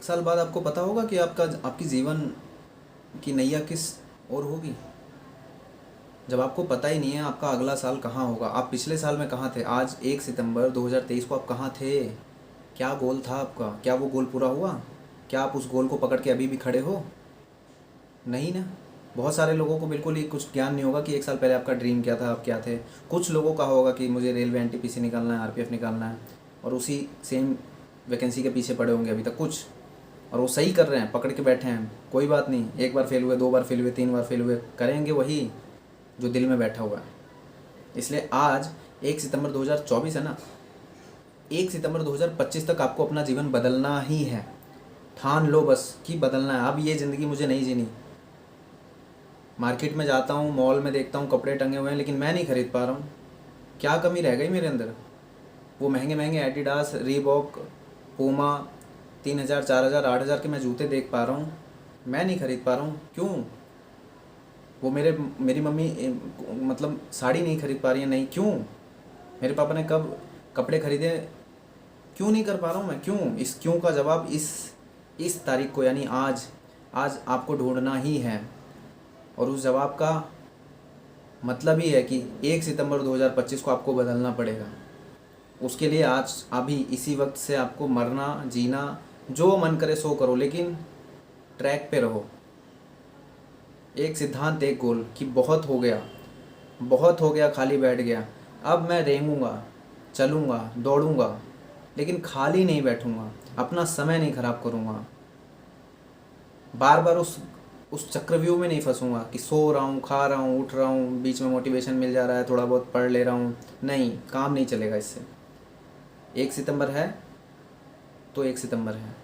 साल बाद आपको पता होगा कि आपकी जीवन की नैया किस ओर होगी। जब आपको पता ही नहीं है आपका अगला साल कहाँ होगा, आप पिछले साल में कहाँ थे, आज 1 सितंबर 2023 को आप कहाँ थे, क्या गोल था आपका, क्या वो गोल पूरा हुआ, क्या आप उस गोल को पकड़ के अभी भी खड़े हो? नहीं ना। बहुत सारे लोगों को बिल्कुल ही कुछ ज्ञान नहीं होगा कि 1 साल पहले आपका ड्रीम क्या था, आप क्या थे। कुछ लोगों का होगा कि मुझे रेलवे एनटीपीसी निकालना है, आरपीएफ निकालना है, और उसी सेम वैकेंसी के पीछे पड़े होंगे अभी तक कुछ, और वो सही कर रहे हैं, पकड़ के बैठे हैं। कोई बात नहीं, 1 बार फेल हुए, 2 बार फेल हुए, 3 बार फेल हुए, करेंगे वही जो दिल में बैठा हुआ है। इसलिए आज 1 सितंबर 2024 है ना, 1 सितंबर 2025 तक आपको अपना जीवन बदलना ही है। ठान लो बस कि बदलना है। अब ये ज़िंदगी मुझे नहीं जीनी। मार्केट में जाता हूँ, मॉल में देखता हूँ कपड़े टंगे हुए हैं, लेकिन मैं नहीं खरीद पा रहा हूँ। क्या कमी रह गई मेरे अंदर? वो महंगे महंगे एडिडास, रीबॉक, पूमा, 3,000, 4,000, 8,000 के मैं जूते देख पा रहा हूँ, मैं नहीं खरीद पा रहा हूँ। क्यों? वो मेरी मम्मी मतलब साड़ी नहीं खरीद पा रही है, नहीं, क्यों? मेरे पापा ने कब कपड़े खरीदे, क्यों नहीं कर पा रहा हूँ मैं? क्यों? इस क्यों का जवाब इस तारीख को, यानी आज आज आपको ढूंढना ही है। और उस जवाब का मतलब ही है कि 1 सितंबर 2025 को आपको बदलना पड़ेगा। उसके लिए आज अभी इसी वक्त से आपको मरना जीना जो मन करे सो करो, लेकिन ट्रैक पे रहो। एक सिद्धांत, एक गोल कि बहुत हो गया, बहुत हो गया, खाली बैठ गया। अब मैं रेंगूंगा, चलूँगा, दौड़ूंगा, लेकिन खाली नहीं बैठूंगा, अपना समय नहीं खराब करूँगा, बार बार उस चक्रव्यूह में नहीं फंसूंगा कि सो रहा हूँ, खा रहा हूँ, उठ रहा हूँ, बीच में मोटिवेशन मिल जा रहा है, थोड़ा बहुत पढ़ ले रहा हूँ। नहीं, काम नहीं चलेगा इससे। 1 सितंबर है तो 1 सितंबर है।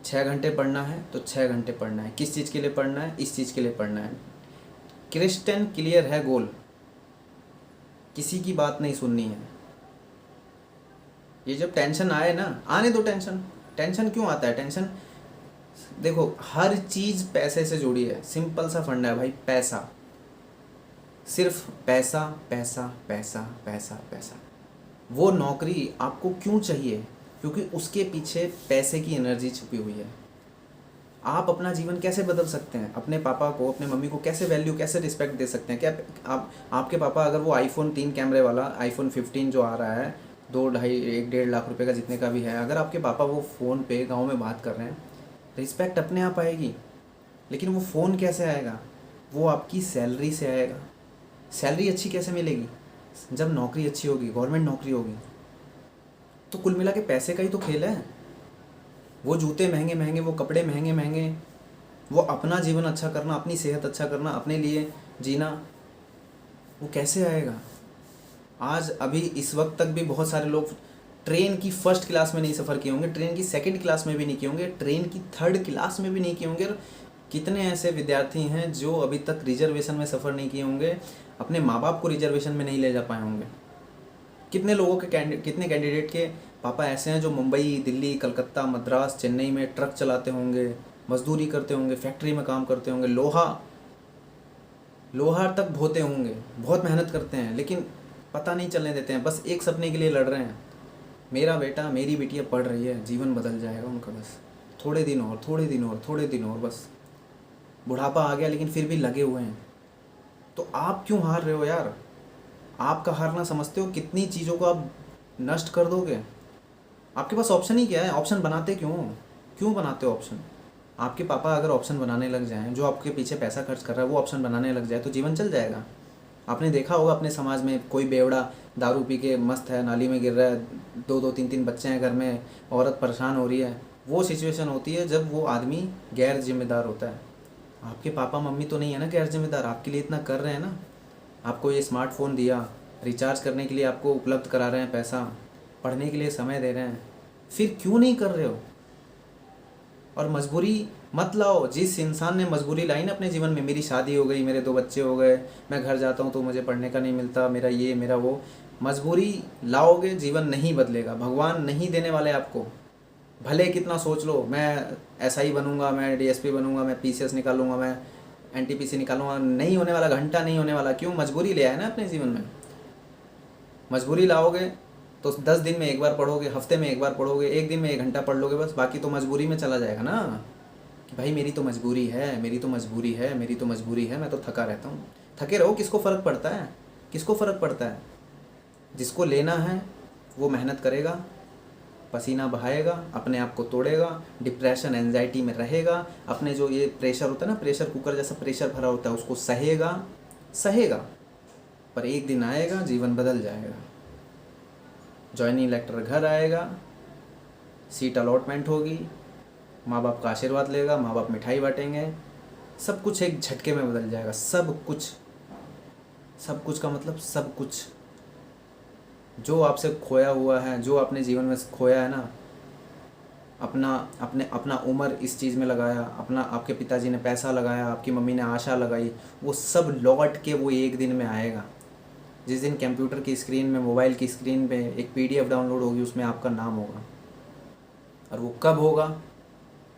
6 घंटे पढ़ना है तो 6 घंटे पढ़ना है। किस चीज़ के लिए पढ़ना है? इस चीज़ के लिए पढ़ना है। क्रिस्टन क्लियर है गोल, किसी की बात नहीं सुननी है। ये जब टेंशन आए ना, आने दो टेंशन। टेंशन क्यों आता है? टेंशन देखो, हर चीज़ पैसे से जुड़ी है। सिंपल सा फंडा है भाई, पैसा, सिर्फ पैसा पैसा पैसा पैसा पैसा। वो नौकरी आपको क्यों चाहिए? क्योंकि उसके पीछे पैसे की एनर्जी छुपी हुई है। आप अपना जीवन कैसे बदल सकते हैं? अपने पापा को, अपने मम्मी को कैसे वैल्यू, कैसे रिस्पेक्ट दे सकते हैं? क्या आपके पापा अगर वो आईफोन 3 कैमरे वाला आईफोन 15 जो आ रहा है, 2 ढाई 1 1.5 लाख रुपए का जितने का भी है, अगर आपके पापा वो फ़ोन पे गाँव में बात कर रहे हैं, रिस्पेक्ट अपने आप आएगी। लेकिन वो फ़ोन कैसे आएगा? वो आपकी सैलरी से आएगा। सैलरी अच्छी कैसे मिलेगी? जब नौकरी अच्छी होगी, गवर्नमेंट नौकरी होगी। तो कुल मिला के पैसे का ही तो खेल है। वो जूते महंगे महंगे, वो कपड़े महंगे महंगे, वो अपना जीवन अच्छा करना, अपनी सेहत अच्छा करना, अपने लिए जीना, वो कैसे आएगा? आज अभी इस वक्त तक भी बहुत सारे लोग ट्रेन की फर्स्ट क्लास में नहीं सफ़र किए होंगे, ट्रेन की सेकंड क्लास में भी नहीं किए होंगे, ट्रेन की थर्ड क्लास में भी नहीं किए होंगे। कितने ऐसे विद्यार्थी हैं जो अभी तक रिजर्वेशन में सफ़र नहीं किए होंगे, अपने माँ बाप को रिजर्वेशन में नहीं ले जा पाए होंगे। कितने लोगों के कितने कैंडिडेट के पापा ऐसे हैं जो मुंबई, दिल्ली, कलकत्ता, मद्रास, चेन्नई में ट्रक चलाते होंगे, मजदूरी करते होंगे, फैक्ट्री में काम करते होंगे, लोहा तक ढोते होंगे, बहुत मेहनत करते हैं, लेकिन पता नहीं चलने देते हैं। बस एक सपने के लिए लड़ रहे हैं, मेरा बेटा, मेरी बिटिया पढ़ रही है, जीवन बदल जाएगा उनका, बस थोड़े दिन और, थोड़े दिन और, थोड़े दिन और, बस बुढ़ापा आ गया, लेकिन फिर भी लगे हुए हैं। तो आप क्यों हार रहे हो यार? आपका हारना समझते हो? कितनी चीज़ों को आप नष्ट कर दोगे। आपके पास ऑप्शन ही क्या है? ऑप्शन बनाते क्यों बनाते हो ऑप्शन? आपके पापा अगर ऑप्शन बनाने लग जाएं, जो आपके पीछे पैसा खर्च कर रहा है वो ऑप्शन बनाने लग जाए, तो जीवन चल जाएगा। आपने देखा होगा अपने समाज में, कोई बेवड़ा दारू पी के मस्त है, नाली में गिर रहा है, 2 2 3 3 बच्चे हैं घर में, औरत परेशान हो रही है। वो सिचुएशन होती है जब वो आदमी गैर जिम्मेदार होता है। आपके पापा मम्मी तो नहीं है ना गैर जिम्मेदार, आपके लिए इतना कर रहे हैं ना, आपको ये स्मार्टफ़ोन दिया, रिचार्ज करने के लिए आपको उपलब्ध करा रहे हैं पैसा, पढ़ने के लिए समय दे रहे हैं, फिर क्यों नहीं कर रहे हो? और मजबूरी मत लाओ। जिस इंसान ने मजबूरी लाई ना अपने जीवन में, मेरी शादी हो गई, मेरे 2 बच्चे हो गए, मैं घर जाता हूँ तो मुझे पढ़ने का नहीं मिलता, मेरा ये मेरा वो, मजबूरी लाओगे जीवन नहीं बदलेगा। भगवान नहीं देने वाले आपको। भले कितना सोच लो, मैं एसआई बनूंगा, मैं डीएसपी बनूंगा, मैं पीसीएस निकालूंगा, मैं एनटीपीसी निकालूंगा, नहीं होने वाला, घंटा नहीं होने वाला। क्यों? मजबूरी ले आए ना अपने जीवन में। मजबूरी लाओगे तो 10 दिन में एक बार पढ़ोगे, हफ्ते में एक बार पढ़ोगे, एक दिन में 1 घंटा पढ़ लोगे बस, बाकी तो मजबूरी में चला जाएगा ना कि भाई मेरी तो मजबूरी है, मेरी तो मजबूरी है, मेरी तो मजबूरी है, मैं तो थका रहता हूँ। थके रहो, किसको फ़र्क पड़ता है, किसको फ़र्क पड़ता है। जिसको लेना है वो मेहनत करेगा, पसीना बहाएगा, अपने आप को तोड़ेगा, डिप्रेशन एंजाइटी में रहेगा, अपने जो ये प्रेशर होता है ना, प्रेशर कुकर जैसा प्रेशर भरा होता है, उसको सहेगा सहेगा, पर एक दिन आएगा जीवन बदल जाएगा। जॉइनिंग लेटर घर आएगा, सीट अलॉटमेंट होगी, माँ बाप का आशीर्वाद लेगा, माँ बाप मिठाई बांटेंगे, सब कुछ एक झटके में बदल जाएगा। सब कुछ, सब कुछ का मतलब सब कुछ। जो आपसे खोया हुआ है, जो आपने जीवन में खोया है ना, अपना उम्र इस चीज़ में लगाया, अपना आपके पिताजी ने पैसा लगाया, आपकी मम्मी ने आशा लगाई, वो सब लौट के वो एक दिन में आएगा। जिस दिन कंप्यूटर की स्क्रीन में, मोबाइल की स्क्रीन पे एक PDF डाउनलोड होगी, उसमें आपका नाम होगा। और वो कब होगा?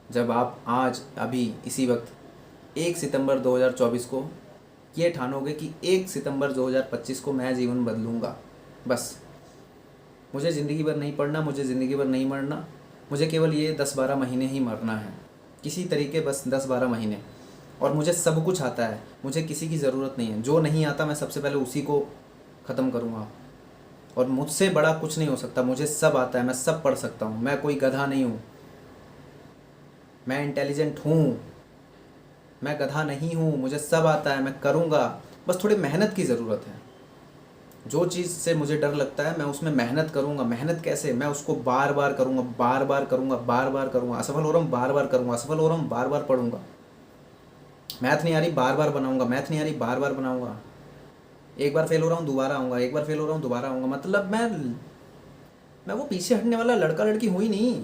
जब आप आज अभी इसी वक्त 1 सितंबर 2024 को ये ठानोगे कि 1 सितंबर 2025 को मैं जीवन बदलूँगा। बस मुझे ज़िंदगी भर नहीं पढ़ना, मुझे ज़िंदगी भर नहीं मरना, मुझे केवल ये 10-12 महीने ही मरना है किसी तरीके, बस 10-12 महीने। और मुझे सब कुछ आता है, मुझे किसी की ज़रूरत नहीं है। जो नहीं आता मैं सबसे पहले उसी को ख़त्म करूँगा। और मुझसे बड़ा कुछ नहीं हो सकता, मुझे सब आता है, मैं सब पढ़ सकता हूँ, मैं कोई गधा नहीं हूँ, मैं इंटेलिजेंट हूँ, मैं गधा नहीं हूँ, मुझे सब आता है, मैं करूँगा। बस थोड़ी मेहनत की ज़रूरत है। जो चीज़ से मुझे डर लगता है मैं उसमें मेहनत करूँगा। मेहनत कैसे? मैं उसको बार बार करूँगा, बार बार करूँगा, बार बार करूँगा। असफल हो रहा हूँ, बार बार करूँगा। असफल हो रहा हूँ, बार बार पढ़ूँगा। मैथ नहीं आ रही, बार बार बनाऊँगा। मैथ नहीं आ रही, बार बार बनाऊँगा। एक बार फेल हो रहा हूँ, दोबारा आऊँगा। एक बार फेल हो रहा हूँ, दोबारा आऊँगा। मतलब मैं वो पीछे हटने वाला लड़का लड़की हुई नहीं।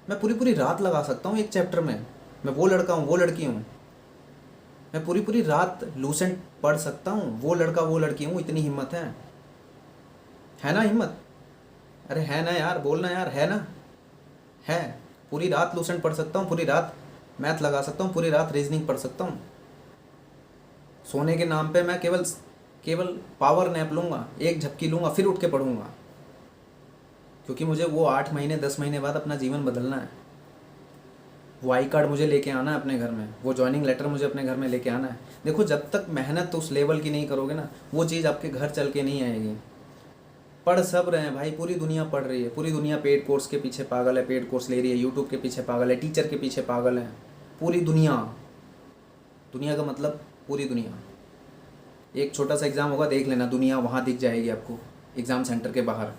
मैं पूरी पूरी रात लगा सकता हूँ एक चैप्टर में। मैं वो लड़का हूँ, वो लड़की हूँ। मैं पूरी पूरी रात लूसेंट पढ़ सकता हूँ, वो लड़का वो लड़की हूँ। इतनी हिम्मत है ना हिम्मत? अरे है ना यार, बोलना यार, है ना? है। पूरी रात लूसेंट पढ़ सकता हूँ, पूरी रात मैथ लगा सकता हूँ, पूरी रात रीजनिंग पढ़ सकता हूँ। सोने के नाम पे मैं केवल पावर नैप लूँगा, एक झपकी लूँगा, फिर उठ के पढ़ूँगा। क्योंकि मुझे वो 8 महीने 10 महीने बाद अपना जीवन बदलना है। वो आई कार्ड मुझे लेके आना है अपने घर में, वो जॉइनिंग लेटर मुझे अपने घर में लेके आना है। देखो, जब तक मेहनत उस लेवल की नहीं करोगे ना, वो चीज़ आपके घर चल के नहीं आएगी। पढ़ सब रहे हैं भाई, पूरी दुनिया पढ़ रही है। पूरी दुनिया पेड कोर्स के पीछे पागल है, पेड कोर्स ले रही है, यूट्यूब के पीछे पागल है, टीचर के पीछे पागल है। पूरी दुनिया, दुनिया का मतलब पूरी दुनिया। एक छोटा सा एग्ज़ाम होगा, देख लेना, दुनिया वहाँ दिख जाएगी आपको। एग्ज़ाम सेंटर के बाहर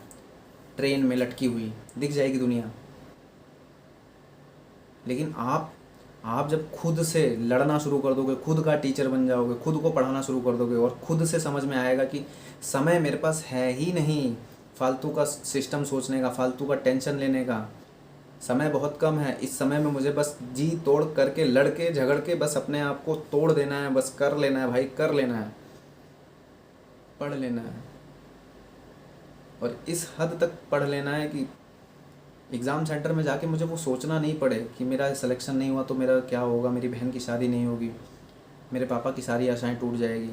ट्रेन में लटकी हुई दिख जाएगी दुनिया। लेकिन आप जब खुद से लड़ना शुरू कर दोगे, खुद का टीचर बन जाओगे, खुद को पढ़ाना शुरू कर दोगे, और खुद से समझ में आएगा कि समय मेरे पास है ही नहीं फालतू का सिस्टम सोचने का, फालतू का टेंशन लेने का। समय बहुत कम है। इस समय में मुझे बस जी तोड़ करके, लड़के झगड़ के बस अपने आप को तोड़ देना है, बस कर लेना है भाई, कर लेना है, पढ़ लेना है। और इस हद तक पढ़ लेना है कि एग्ज़ाम सेंटर में जाके मुझे वो सोचना नहीं पड़े कि मेरा सिलेक्शन नहीं हुआ तो मेरा क्या होगा, मेरी बहन की शादी नहीं होगी, मेरे पापा की सारी आशाएं टूट जाएगी,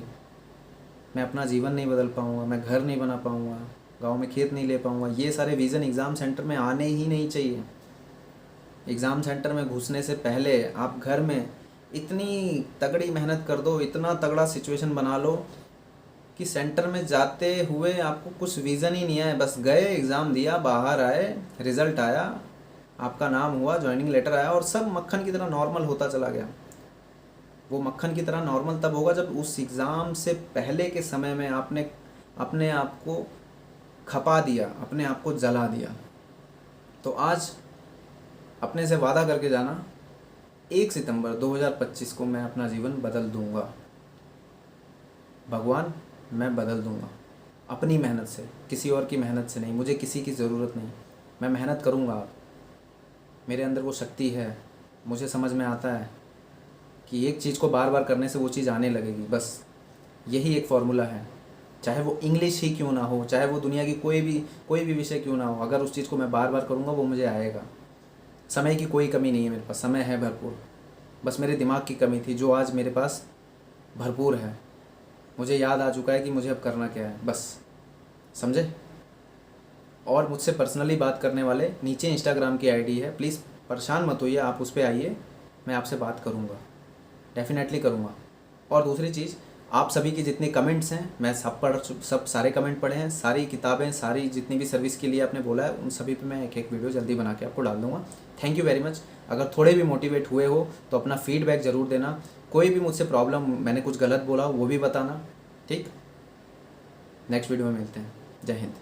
मैं अपना जीवन नहीं बदल पाऊँगा, मैं घर नहीं बना पाऊँगा, गांव में खेत नहीं ले पाऊँगा। ये सारे विज़न एग्ज़ाम सेंटर में आने ही नहीं चाहिए। एग्ज़ाम सेंटर में घुसने से पहले आप घर में इतनी तगड़ी मेहनत कर दो, इतना तगड़ा सिचुएशन बना लो कि सेंटर में जाते हुए आपको कुछ विज़न ही नहीं है। बस गए, एग्ज़ाम दिया, बाहर आए, रिज़ल्ट आया, आपका नाम हुआ, जॉइनिंग लेटर आया, और सब मक्खन की तरह नॉर्मल होता चला गया। वो मक्खन की तरह नॉर्मल तब होगा जब उस एग्ज़ाम से पहले के समय में आपने अपने आप को खपा दिया, अपने आप को जला दिया। तो आज अपने से वादा करके जाना, 1 सितंबर 2025 को मैं अपना जीवन बदल दूंगा। भगवान, मैं बदल दूंगा अपनी मेहनत से, किसी और की मेहनत से नहीं। मुझे किसी की ज़रूरत नहीं, मैं मेहनत करूंगा। मेरे अंदर वो शक्ति है, मुझे समझ में आता है कि एक चीज़ को बार बार करने से वो चीज़ आने लगेगी। बस यही एक फार्मूला है। चाहे वो इंग्लिश ही क्यों ना हो, चाहे वो दुनिया की कोई भी विषय क्यों ना हो, अगर उस चीज़ को मैं बार बार करूँगा वो मुझे आएगा। समय की कोई कमी नहीं है मेरे पास, समय है भरपूर। बस मेरे दिमाग की कमी थी जो आज मेरे पास भरपूर है। मुझे याद आ चुका है कि मुझे अब करना क्या है, बस। समझे? और मुझसे पर्सनली बात करने वाले, नीचे इंस्टाग्राम की आईडी है, प्लीज़ परेशान मत होइए, आप उस पर आइए, मैं आपसे बात करूँगा, डेफिनेटली करूँगा। और दूसरी चीज़, आप सभी की जितने कमेंट्स हैं मैं सब सारे कमेंट पढ़े हैं, सारी किताबें, सारी जितनी भी सर्विस के लिए आपने बोला है उन सभी पे मैं एक एक वीडियो जल्दी बना के आपको डाल दूँगा। Thank you very much. अगर थोड़े भी मोटिवेट हुए हो तो अपना फीडबैक ज़रूर देना, कोई भी मुझसे प्रॉब्लम, मैंने कुछ गलत बोला वो भी बताना, ठीक। नेक्स्ट वीडियो में मिलते हैं। जय हिंद।